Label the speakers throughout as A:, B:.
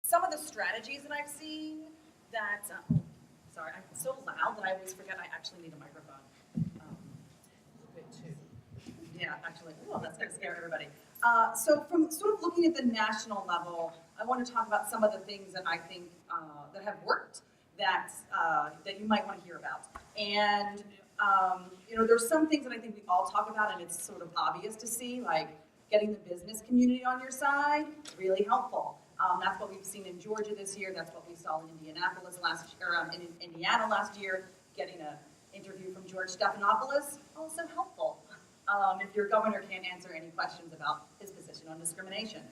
A: some of the strategies that I've seen that, sorry, I'm so loud that I always forget I actually need a microphone. A bit too. Yeah, actually, well, that's going to scare everybody. So from sort of looking at the national level, I want to talk about some of the things that I think that have worked that you might want to hear about. And there's some things that I think we all talk about, and it's sort of obvious to see, like getting the business community on your side, really helpful. That's what we've seen in Georgia this year. That's what we saw in Indianapolis in Indiana last year. Getting an interview from George Stephanopoulos, also helpful. If your governor can't answer any questions about his position on discrimination.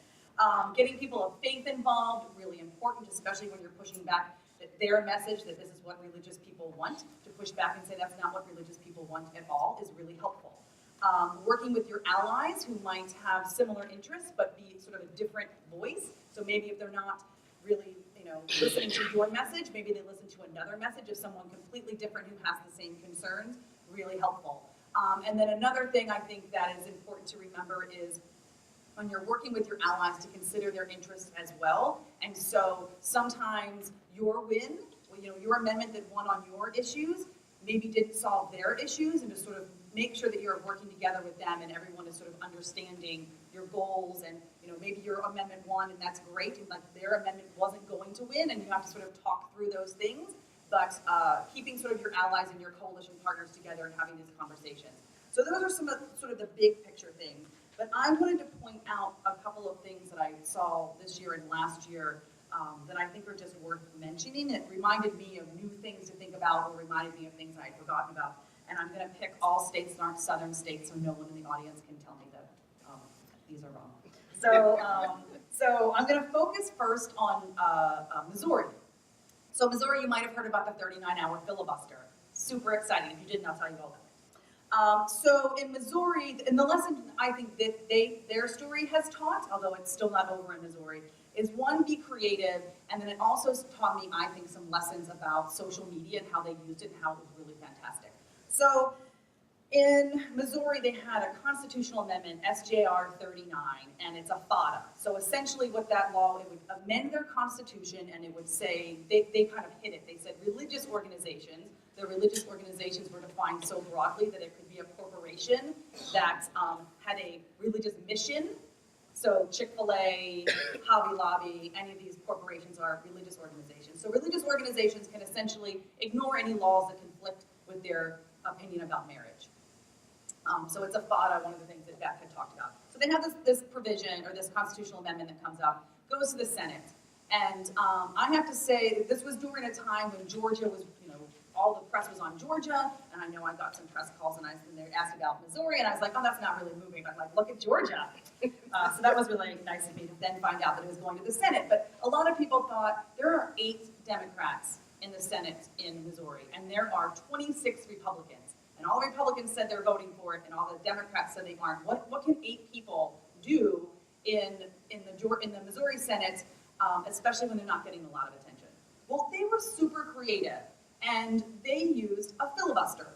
A: Getting people of faith involved, really important, especially when you're pushing back their message that this is what religious people want. To push back and say that's not what religious people want at all is really helpful. Working with your allies who might have similar interests but be sort of a different voice. So maybe if they're not really listening to your message, maybe they listen to another message of someone completely different who has the same concerns, really helpful. And then another thing I think that is important to remember is when you're working with your allies to consider their interests as well. And so sometimes your win, your amendment that won on your issues maybe didn't solve their issues, and to sort of make sure that you're working together with them and everyone is sort of understanding your goals, and maybe your amendment won and that's great, and like their amendment wasn't going to win, and you have to sort of talk through those things. But keeping sort of your allies and your coalition partners together and having these conversations. So those are some of sort of the big picture things. But I wanted to point out a couple of things that I saw this year and last year that I think are just worth mentioning. It reminded me of new things to think about, or reminded me of things I had forgotten about. And I'm going to pick all states that aren't southern states, so no one in the audience can tell me that these are wrong. So I'm going to focus first on Missouri. So Missouri, you might have heard about the 39-hour filibuster. Super exciting. If you didn't, I'll tell you all about it. So in Missouri, and the lesson I think that their story has taught, although it's still not over in Missouri, is one, be creative, and then it also taught me, I think, some lessons about social media and how they used it and how it was really fantastic. So in Missouri, they had a constitutional amendment, SJR 39, and it's a FADA. So essentially what that law, it would amend their constitution, and it would say, they kind of hit it. They said religious organizations. The religious organizations were defined so broadly that it could be a corporation that had a religious mission. So Chick-fil-A, Hobby Lobby, any of these corporations are religious organizations. So religious organizations can essentially ignore any laws that conflict with their opinion about marriage. So it's a FADA, one of the things that Beth had talked about. So they have this provision, or this constitutional amendment that comes up, goes to the Senate. And I have to say that this was during a time when Georgia was, all the press was on Georgia, and I know I got some press calls, and they asked about Missouri, and I was like, oh, that's not really moving. I'm like, look at Georgia. So that was really nice of me to then find out that it was going to the Senate. But a lot of people thought there are 8 Democrats in the Senate in Missouri, and there are 26 Republicans. And all the Republicans said they're voting for it, and all the Democrats said they aren't. What can 8 people do in the Missouri Senate, especially when they're not getting a lot of attention? Well, they were super creative, and they used a filibuster.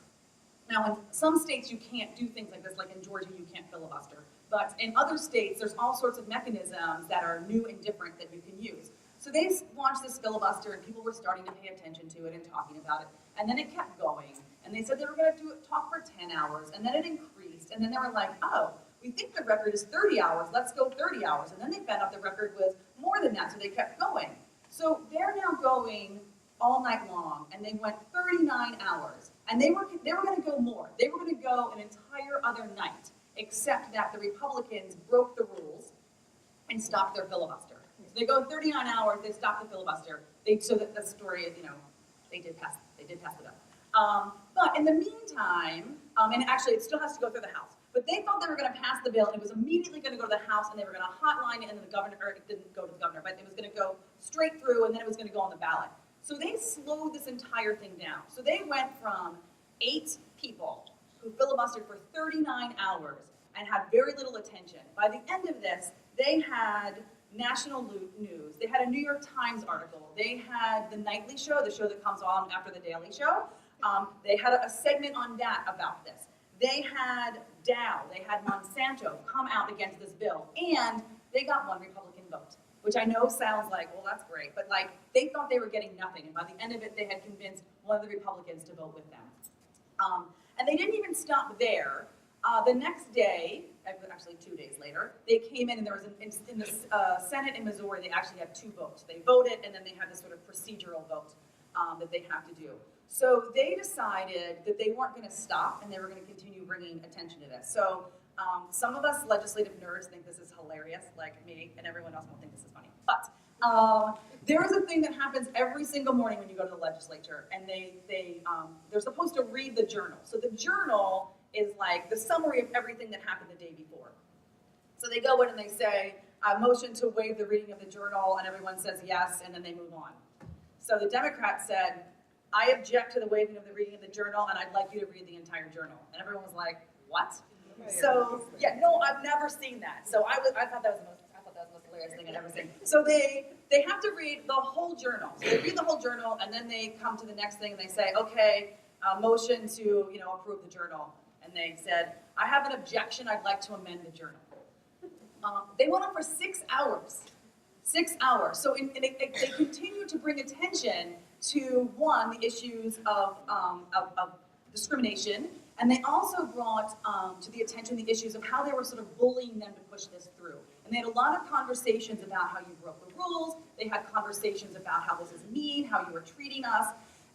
A: Now, in some states, you can't do things like this, like in Georgia, you can't filibuster. But in other states, there's all sorts of mechanisms that are new and different that you can use. So they launched this filibuster, and people were starting to pay attention to it and talking about it. And then it kept going. And they said they were going to talk for 10 hours, and then it increased. And then they were like, oh, we think the record is 30 hours. Let's go 30 hours. And then they found out the record was more than that, so they kept going. So they're now going all night long, and they went 39 hours. And they were going to go more. They were going to go an entire other night, except that the Republicans broke the rules and stopped their filibuster. So they go 39 hours, they stop the filibuster. So that the story is, they did pass it up. But in the meantime, and actually it still has to go through the House, but they thought they were going to pass the bill, and it was immediately going to go to the House, and they were going to hotline it, and then the governor, or it didn't go to the governor, but it was going to go straight through, and then it was going to go on the ballot. So they slowed this entire thing down. So they went from 8 people who filibustered for 39 hours and had very little attention. By the end of this, they had national news. They had a New York Times article. They had the nightly show, the show that comes on after the Daily Show. They had a segment on that about this. They had Dow, they had Monsanto come out against this bill, and they got 1 Republican vote. which I know sounds like, well, that's great, but like they thought they were getting nothing, and by the end of it, they had convinced one of the Republicans to vote with them. And they didn't even stop there. The next day, actually 2 days later, they came in and there was in the Senate in Missouri, they actually had 2 votes. They voted and then they had this sort of procedural vote that they have to do. So they decided that they weren't going to stop and they were going to continue bringing attention to this. So some of us legislative nerds think this is hilarious, like me, and everyone else won't think this is funny. But there is a thing that happens every single morning when you go to the legislature, and they're supposed to read the journal. So the journal is like the summary of everything that happened the day before. So they go in and they say, motion to waive the reading of the journal, and everyone says yes, and then they move on. So the Democrats said, I object to the waiving of the reading of the journal, and I'd like you to read the entire journal. And everyone was like, what? So, yeah, no, I've never seen that. So I thought that was the most hilarious thing I'd ever seen. So they have to read the whole journal. So they read the whole journal, and then they come to the next thing, and they say, okay, motion to approve the journal. And they said, I have an objection, I'd like to amend the journal. They went on for 6 hours. 6 hours. So they continue to bring attention to, one, the issues of discrimination, and they also brought to the attention the issues of how they were sort of bullying them to push this through. And they had a lot of conversations about how you broke the rules. They had conversations about how this is mean, how you were treating us.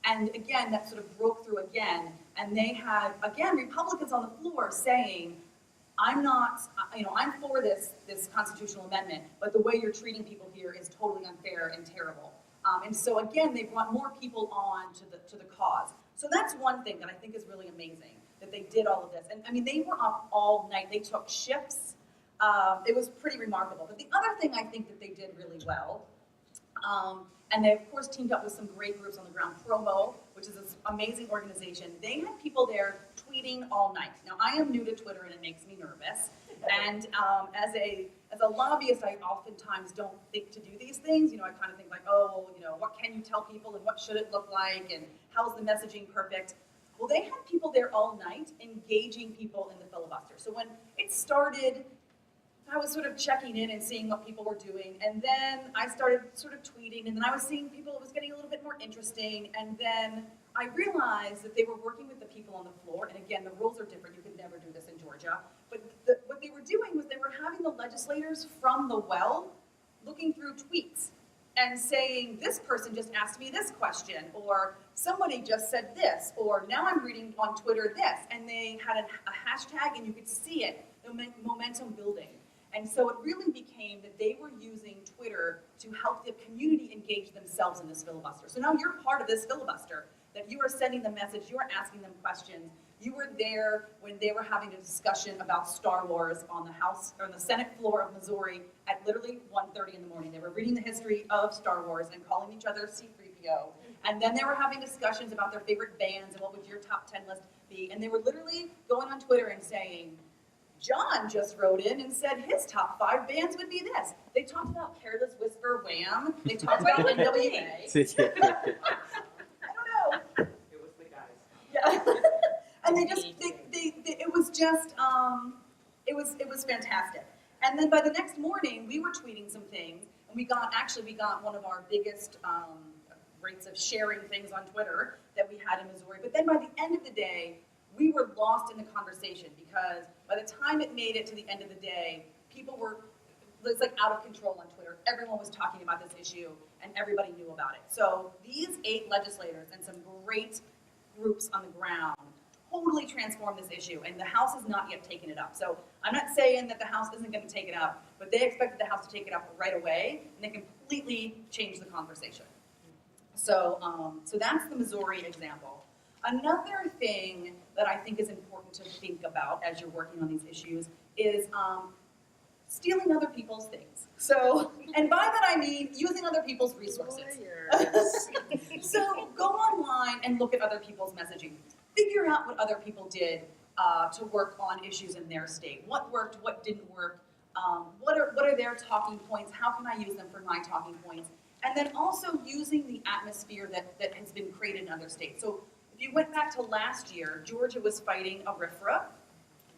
A: And again, that sort of broke through again. And they had, again, Republicans on the floor saying, I'm not, I'm for this constitutional amendment, but the way you're treating people here is totally unfair and terrible. And so again, they brought more people on to the cause. So that's one thing that I think is really amazing, that they did all of this. And I mean, they were up all night. They took shifts. It was pretty remarkable. But the other thing I think that they did really well, and they, of course, teamed up with some great groups on the ground. Promo, which is this amazing organization. They had people there tweeting all night. Now, I am new to Twitter, and it makes me nervous. And as a lobbyist, I oftentimes don't think to do these things. I kind of think like, oh, what can you tell people, and what should it look like, and how's the messaging perfect? Well, they had people there all night engaging people in the filibuster. So when it started, I was sort of checking in and seeing what people were doing, and then I started sort of tweeting, and then I was seeing people, it was getting a little bit more interesting, and then I realized that they were working with the people on the floor, and again, the rules are different, you could never do this in Georgia, but what they were doing was they were having the legislators from the well looking through tweets and saying, this person just asked me this question, or somebody just said this, or now I'm reading on Twitter this, and they had a hashtag and you could see it, the momentum building. And so it really became that they were using Twitter to help the community engage themselves in this filibuster. So now you're part of this filibuster, that you are sending the message, you are asking them questions. You were there when they were having a discussion about Star Wars on the House or on the Senate floor of Missouri at literally 1:30 in the morning. They were reading the history of Star Wars and calling each other C-3PO. And then they were having discussions about their favorite bands and what would your top 10 list be. And they were literally going on Twitter and saying, John just wrote in and said his top 5 bands would be this. They talked about Careless Whisper, Wham. They talked about NWA. I don't know.
B: It was the guys.
A: Yeah. And it was just, it was fantastic. And then by the next morning, we were tweeting some things, and we got one of our biggest rates of sharing things on Twitter that we had in Missouri. But then by the end of the day, we were lost in the conversation because by the time it made it to the end of the day, it was like out of control on Twitter. Everyone was talking about this issue, and everybody knew about it. So these 8 legislators and some great groups on the ground totally transformed this issue, and the House has not yet taken it up. So I'm not saying that the House isn't going to take it up, but they expected the House to take it up right away, and they completely changed the conversation. So that's the Missouri example. Another thing that I think is important to think about as you're working on these issues is stealing other people's things. So, and by that I mean using other people's resources. So go online and look at other people's messaging. Figure out what other people did to work on issues in their state. What worked, what didn't work, what are their talking points, how can I use them for my talking points? And then also using the atmosphere that has been created in other states. So if you went back to last year, Georgia was fighting a RFRA,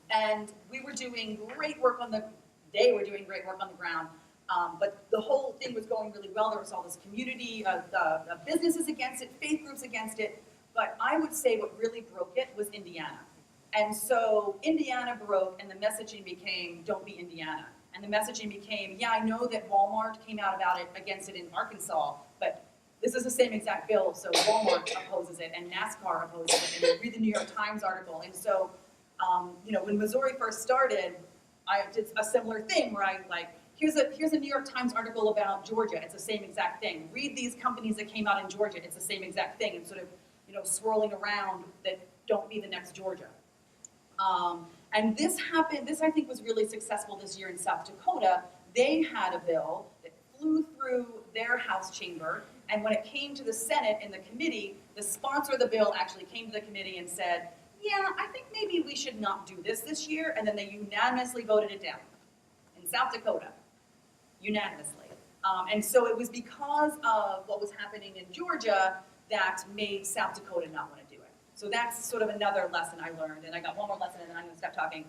A: and we were doing great work on the ground, But the whole thing was going really well. There was all this community, businesses against it, faith groups against it. But I would say what really broke it was Indiana. And so Indiana broke, and the messaging became, don't be Indiana. And the messaging became, yeah, I know that Walmart came out about it, against it in Arkansas, but this is the same exact bill, so Walmart opposes it, and NASCAR opposes it, and you read the New York Times article. And so, when Missouri first started, I did a similar thing where I here's a New York Times article about Georgia. It's the same exact thing. Read these companies that came out in Georgia. It's the same exact thing. And sort of, swirling around that don't be the next Georgia. And this happened. This I think was really successful this year in South Dakota. They had a bill that flew through their House chamber, and when it came to the Senate in the committee, the sponsor of the bill actually came to the committee and said, "Yeah, I think maybe we should not do this year." And then they unanimously voted it down in South Dakota. Unanimously. And so it was because of what was happening in Georgia that made South Dakota not want to do it. So that's sort of another lesson I learned, and I got one more lesson and then I'm going to stop talking,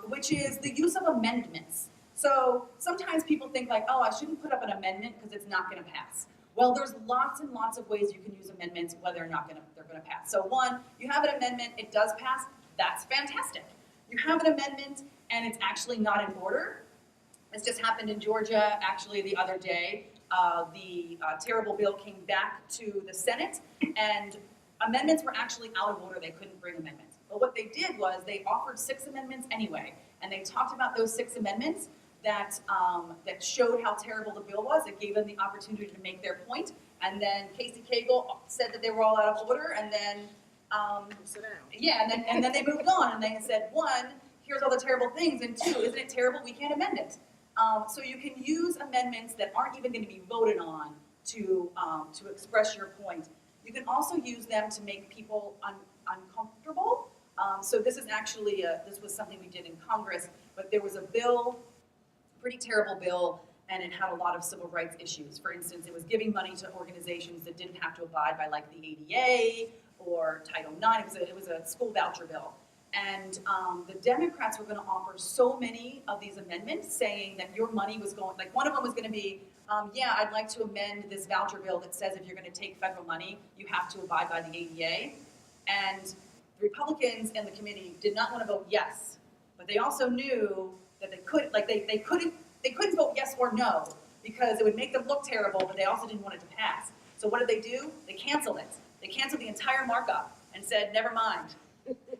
A: which is the use of amendments. So sometimes people think like, oh, I shouldn't put up an amendment because it's not going to pass. Well, there's lots and lots of ways you can use amendments whether or not they're going to pass. So one, you have an amendment, it does pass, that's fantastic. You have an amendment and it's actually not in order. This just happened in Georgia, actually, the other day. The terrible bill came back to the Senate, and amendments were actually out of order. They couldn't bring amendments. But what they did was they offered 6 amendments anyway, and they talked about those 6 amendments that showed how terrible the bill was. It gave them the opportunity to make their point, and then Casey Cagle said that they were all out of order, and then
B: sit down.
A: Yeah, and then they moved on, and they said, 1, here's all the terrible things, and 2, isn't it terrible? We can't amend it. So you can use amendments that aren't even going to be voted on to express your point. You can also use them to make people uncomfortable. So this is actually this was something we did in Congress, but there was a bill, pretty terrible bill, and it had a lot of civil rights issues. For instance, it was giving money to organizations that didn't have to abide by like the ADA or Title IX. It was a school voucher bill. And the Democrats were going to offer so many of these amendments saying that your money was going, like one of them was going to be, yeah, I'd like to amend this voucher bill that says if you're going to take federal money, you have to abide by the ADA. And the Republicans in the committee did not want to vote yes, but they also knew that they couldn't vote yes or no because it would make them look terrible, but they also didn't want it to pass. So what did they do? They canceled it. They canceled the entire markup and said, never mind.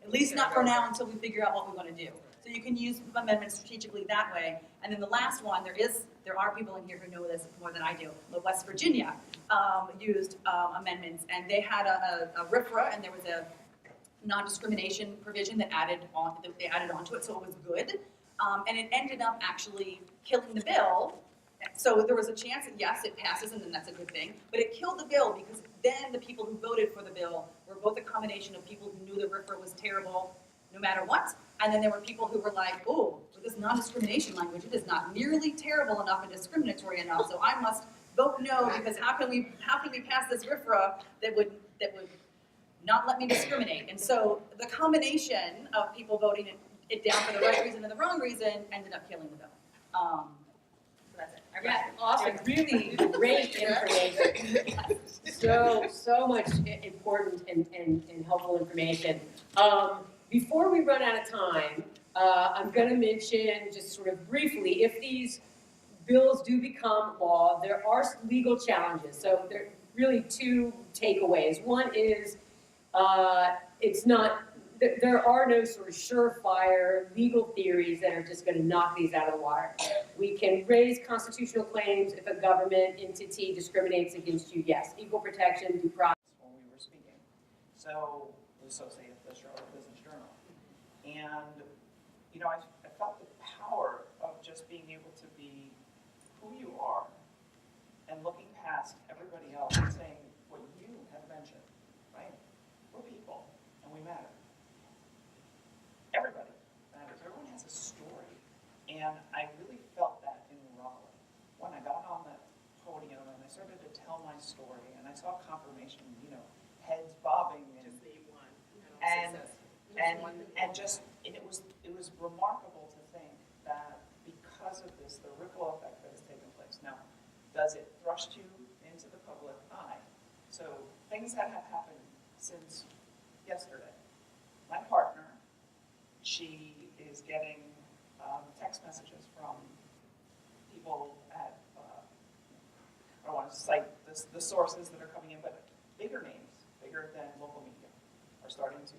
A: At least not for now until we figure out what we want to do. So you can use amendments strategically that way. And then the last one, there are people in here who know this more than I do. But West Virginia used amendments, and they had a RFRA, and there was a non-discrimination provision that they added onto it, so it was good. And it ended up actually killing the bill. So there was a chance that yes, it passes, and then that's a good thing. But it killed the bill because then the people who voted for the bill were both a combination of people who knew the RFRA was terrible no matter what, and then there were people who were like, oh, with this non-discrimination language, it is not nearly terrible enough and discriminatory enough, so I must vote no because how can we pass this RFRA that would not let me discriminate? And so the combination of people voting it down for the right reason and the wrong reason ended up killing the bill. So that's it.
C: Yeah, awesome. Really great information. So much important and helpful information. Before we run out of time, I'm going to mention just sort of briefly, if these bills do become law, there are legal challenges. So there are really 2 takeaways. One is there are no sort of surefire legal theories that are just going to knock these out of the water. We can raise constitutional claims if a government entity discriminates against you. Yes, equal protection, due process.
B: When we were speaking. So, the Associated Charlotte Business Journal. And, I felt the power of just being able to be who you are and looking past everybody else and saying what you have mentioned, right? We're people and we matter. Everybody matters. Everyone has a story. And I really felt that in Raleigh. When I got on the podium and I started to tell my story and I saw confirmation, heads bobbing and it was remarkable to think that because of this, the ripple effect that has taken does it thrust you into the public eye? So things that have happened since yesterday. My partner, she is getting text messages from people at, I don't want to cite the sources that are coming in, but bigger names, bigger than local media, are starting to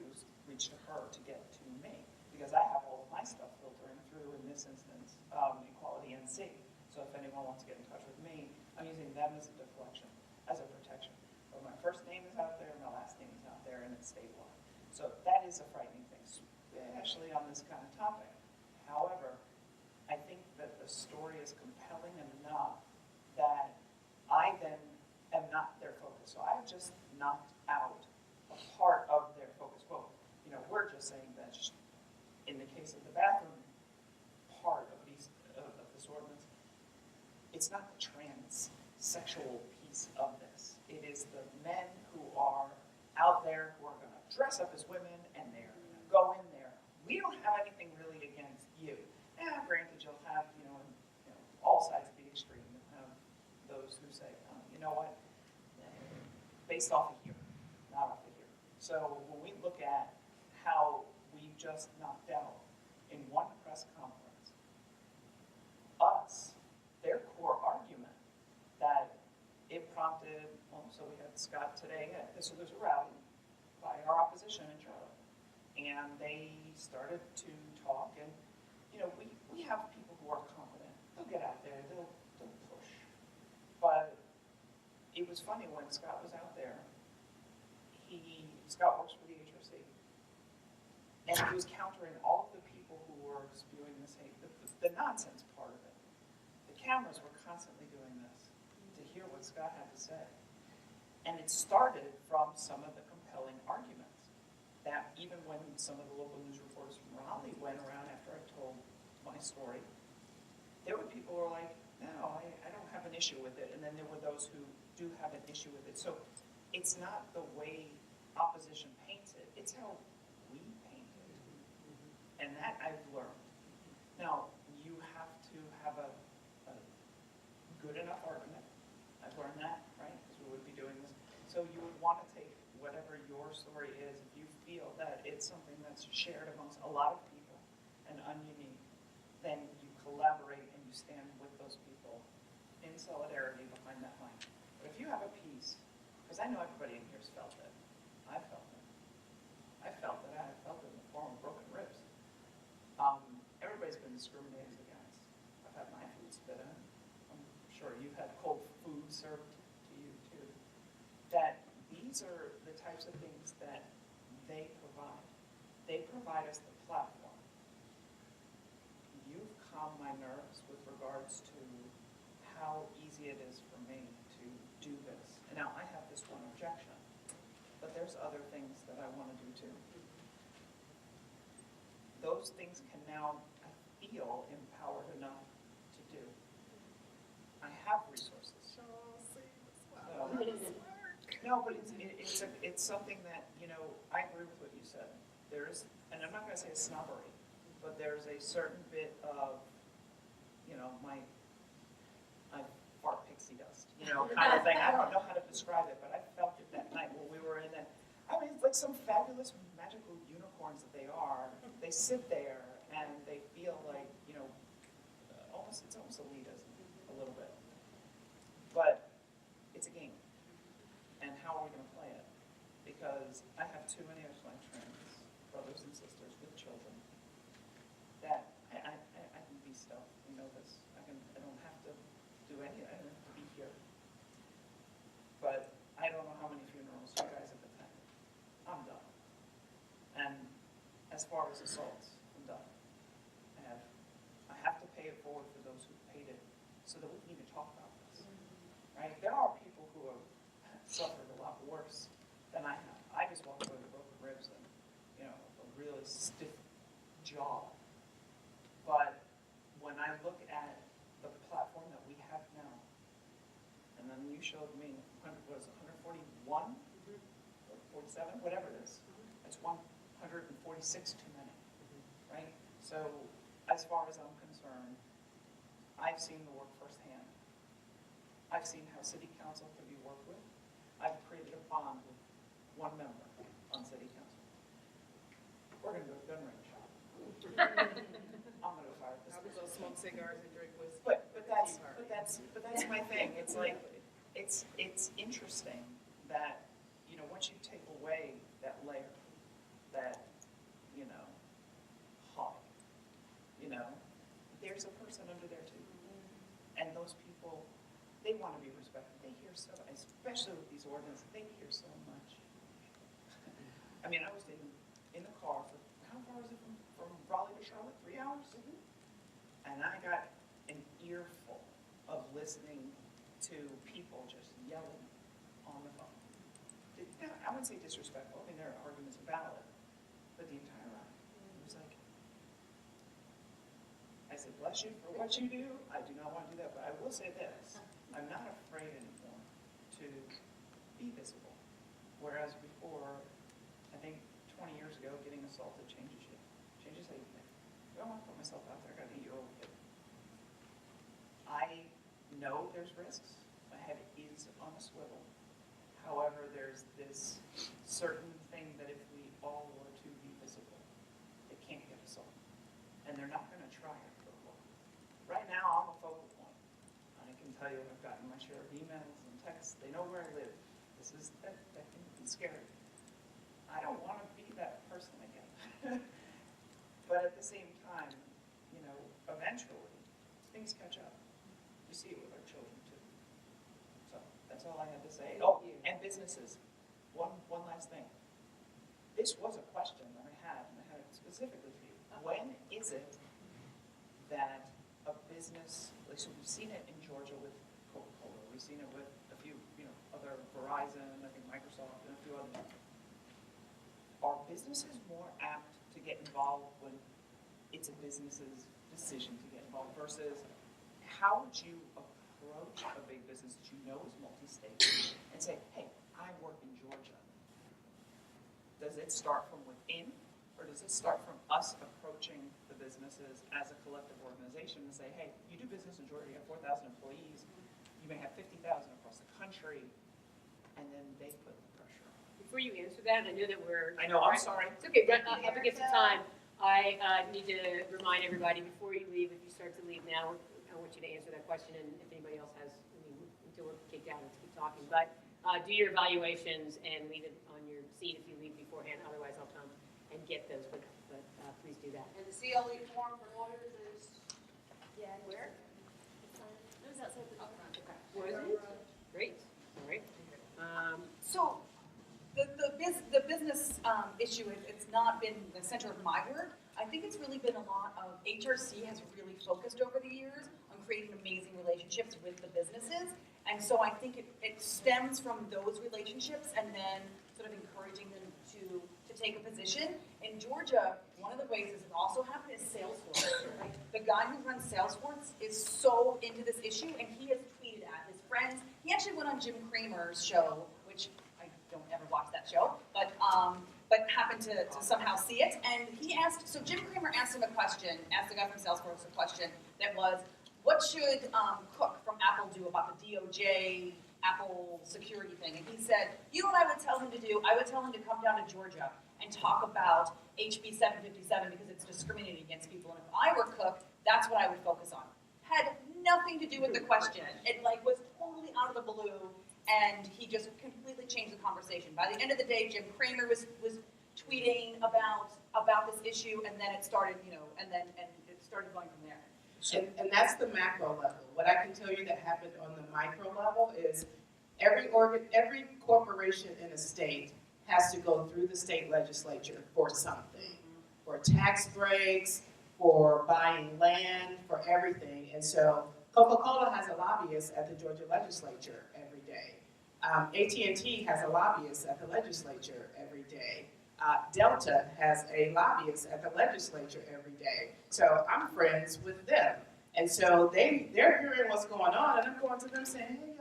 B: reach to her to get to me, because I have all of my stuff filtering through, in this instance, Equality NC. So if anyone wants to get in touch with me, I'm using them as a deflection, as a protection. But my first name is out there, my last name is out there, and it's statewide. So that is a frightening thing, especially on this kind of topic. However, I think that the story is compelling enough that I then am not their focus. So I've just knocked out a part of their focus. Well, you know, we're just saying that in the case of the bathroom part of this ordinance, it's not the transsexual piece of this. It is the men who are out there who are going to dress up as women, and they're going to go in there. We don't have anything really against you. Granted, you'll have, all sides of the extreme. You'll have those who say, oh, you know what, based off of here, not off of here. So when we look at how we just knocked out in one press conference, their core argument that it prompted, so we had Scott today, so there's a rally by our opposition in Charlotte, and they started to talk, and we have people who are competent. They'll get out there, they'll push. But it was funny when Scott was out there, Scott works for the HRC, and he was countering all of the people who were spewing this hate, the nonsense part of it. The cameras were constantly doing this to hear what Scott had to say. And it started from some of the compelling arguments that even when some of the local news reporters from Raleigh went around after I told my story, there were people who were like, no, I don't have an issue with it. And then there were those who do have an issue with it. So it's not the way opposition paints it, it's how we paint it. And that I've learned. Now, you have to have a good enough argument. I've learned that, right? Because we would be doing this. So you would want to take whatever your story is, if you feel that it's something that's shared amongst a lot of people and ununique, then you collaborate and you stand with those people in solidarity behind that line. But if you have a piece, because I know everybody in here has felt it. I felt it. I felt it. I felt it in the form of broken ribs. Everybody's been discriminated against. I've had my food spit in. I'm sure you've had cold food served to you too. That these are the types of things that they provide. They provide us the platform. You've calmed my nerves with regards to how easy it is for me to do this. And now I have this one objection, but there's other things that I want to do too. Those things can now, I feel, empowered enough to do. I have resources. So, no, but it's something that, I agree with what you said. There is, and I'm not going to say a snobbery, but there's a certain bit of, my fart pixie dust, kind of thing. I don't know how to describe it, but I felt it that night when we were in that. I mean, it's like some fabulous magical unicorns that they are. They sit there and they feel like, it's almost elitism a little bit. But it's a game. And how are we going to play it? Because I have too many of my trans brothers and sisters with children that I can be stuff. You know this. I don't have to do any. I don't have to be here. But I don't know how many funerals you guys have attended. I'm done. And as far as assaults, I'm done. I have to pay it forward for those who paid it, so that we can even talk about this. Right? There are people who have suffered a lot worse than I have. I just walked away with broken ribs and, a really stiff jaw. But when I look at the platform that we have now, and then you showed me, what is it, 141? Or 47, whatever it is. It's 146 too many, right? So as far as I'm concerned, I've seen the work firsthand. I've seen how city council can be worked with. I've created a bond with one member on city council. We're gonna go to gun range shop. I'm gonna fire this.
D: I would go smoke cigars and drink whiskey.
B: But that's my thing. It's like, it's interesting that, you know, once you take away that layer, that, you know, hawk, you know, there's a person under there too. And those people, they want to be respected. They hear so, especially with these ordinances, they hear so much. I mean, I was in the car for, how far is it from Raleigh to Charlotte? 3 hours? And I got an earful of listening to people just yelling on the phone. I wouldn't say disrespectful. I mean, their arguments are valid, but the entire ride, it was like, I said, bless you for what you do. I do not want to do that, but I will say this. I'm not afraid anymore to be visible. Whereas before, I think 20 years ago, getting assaulted changes you. Changes how you think. I don't want to put myself out there. I got an 8-year-old kid. I know there's risks. My head is on a swivel. However, there's this certain thing that if we all were to be visible, it can't get us all. And they're not going to try it for a while. Right now, I'm a focal point. I can tell you I've gotten my share of emails and texts. They know where I live. That can be scary. I don't want to be that person again. But at the same time, you know, eventually, things catch up. You see it with our children too. So that's all I had to say. Oh, and businesses. One last thing. This was a question that I had, and I had it specifically for you. When is it that a business, like, so we've seen it in Georgia with Coca-Cola, we've seen it with a few, you know, other Verizon, I think Microsoft, and a few others. Are businesses more apt to get involved when it's a business's decision to get involved versus how would you approach a big business that you know is multi-state and say, hey, I work in Georgia. Does it start from within, or does it start from us approaching the businesses as a collective organization and say, hey, you do business in Georgia, you have 4,000 employees, you may have 50,000 across the country, and then they put the pressure on.
C: Before you answer that, I know that we're.
B: I know, I'm sorry.
C: It's okay, up against the time. I need to remind everybody before you leave, if you start to leave now, I want you to answer that question, and if anybody else has, I mean, until we're kicked out, let's keep talking. But do your evaluations and leave it on your seat if you leave beforehand. Otherwise, I'll come and get those. But please do that.
E: And the CLE form for lawyers is, yeah, where?
A: It was outside the door.
C: Was it? Great. All right.
A: So, the business issue, it's not been the center of my work. I think it's really been a lot of, HRC has really focused over the years on creating amazing relationships with the businesses. And so I think it stems from those relationships and then sort of encouraging them to take a position. In Georgia, one of the ways this has also happened is Salesforce. Right? The guy who runs Salesforce is so into this issue, and he has tweeted at his friends. He actually went on Jim Cramer's show, which I don't ever watch that show, but happened to somehow see it. And he asked, so Jim Cramer asked him a question, asked the guy from Salesforce a question that was, what should Cook from Apple do about the DOJ Apple security thing? And he said, you know what I would tell him to do? I would tell him to come down to Georgia and talk about HB 757 because it's discriminating against people. And if I were Cook, that's what I would focus on. Had nothing to do with the question. It was totally out of the blue, and he just completely changed the conversation. By the end of the day, Jim Cramer was tweeting about this issue, and then it started, and it started going from there.
D: And that's the macro level. What I can tell you that happened on the micro level is every corporation in a state has to go through the state legislature for something, for tax breaks, for buying land, for everything. And so Coca-Cola has a lobbyist at the Georgia legislature every day. AT&T has a lobbyist at the legislature every day. Delta has a lobbyist at the legislature every day. So I'm friends with them. And so they're hearing what's going on, and I'm going to them saying, hey,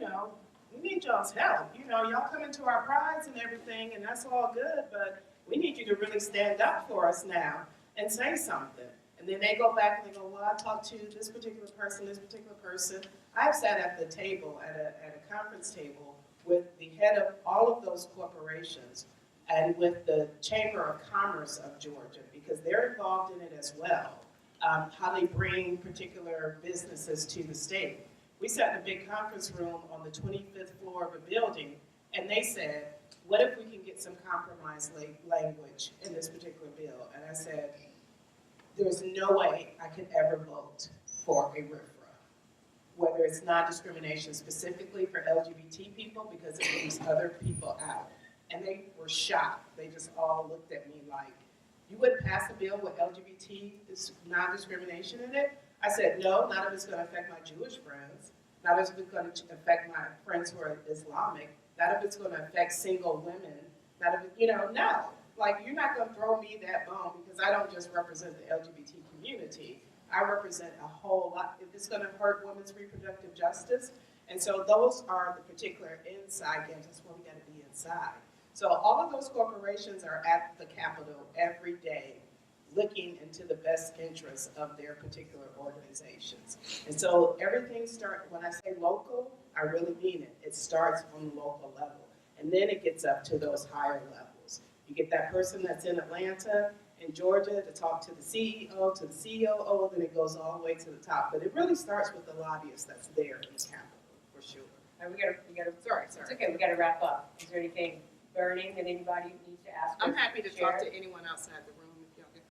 D: y'all, we need y'all's help. Y'all come into our prides and everything, and that's all good, but we need you to really stand up for us now and say something. And then they go back and they go, well, I talked to this particular person. I've sat at the table, at a conference table, with the head of all of those corporations and with the Chamber of Commerce of Georgia, because they're involved in it as well, how they bring particular businesses to the state. We sat in a big conference room on the 25th floor of a building, and they said, what if we can get some compromise language in this particular bill? And I said, there's no way I could ever vote for a RFRA, whether it's non-discrimination specifically for LGBT people, because it leaves other people out. And they were shocked. They just all looked at me like, you wouldn't pass a bill with LGBT non-discrimination in it? I said, no, not if it's going to affect my Jewish friends, not if it's going to affect my friends who are Islamic, not if it's going to affect single women, not if, no. Like, you're not going to throw me that bone because I don't just represent the LGBT community. I represent a whole lot. If it's going to hurt women's reproductive justice, and so those are the particular inside games. That's why we got to be inside. So all of those corporations are at the Capitol every day looking into the best interests of their particular organizations. And so everything starts, when I say local, I really mean it. It starts from the local level. And then it gets up to those higher levels. You get that person that's in Atlanta, in Georgia, to talk to the CEO, to the COO, then it goes all the way to the top. But it really starts with the lobbyist that's there in the Capitol, for sure.
C: All right, we gotta,
D: Sorry.
C: it's okay, we gotta wrap up. Is there anything burning that anybody needs to ask? or
D: I'm happy to
C: share?
D: talk to anyone outside the room